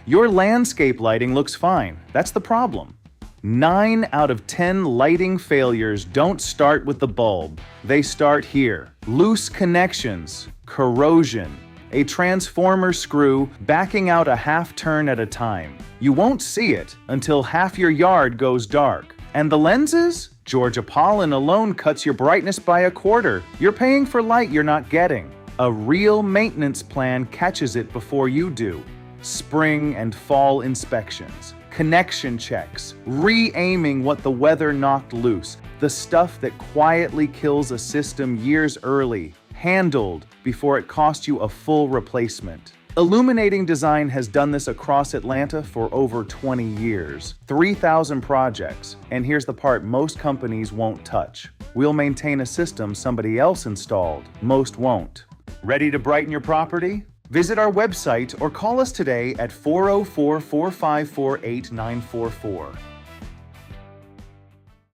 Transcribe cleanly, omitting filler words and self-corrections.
Your landscape lighting looks fine. That's the problem. 9 out of 10 lighting failures don't start with the bulb. They start here. Loose connections, corrosion, a transformer screw backing out a half turn at a time. You won't see it until half your yard goes dark. And the lenses? Georgia pollen alone cuts your brightness by a quarter. You're paying for light you're not getting. A real maintenance plan catches it before you do. Spring and fall inspections, connection checks, re-aiming what the weather knocked loose, the stuff that quietly kills a system years early, handled before it cost you a full replacement. Illuminating Design has done this across Atlanta for over 20 years, 3,000 projects, and here's the part most companies won't touch. We'll maintain a system somebody else installed, most won't. Ready to brighten your property? Visit our website or call us today at 404-454-8944.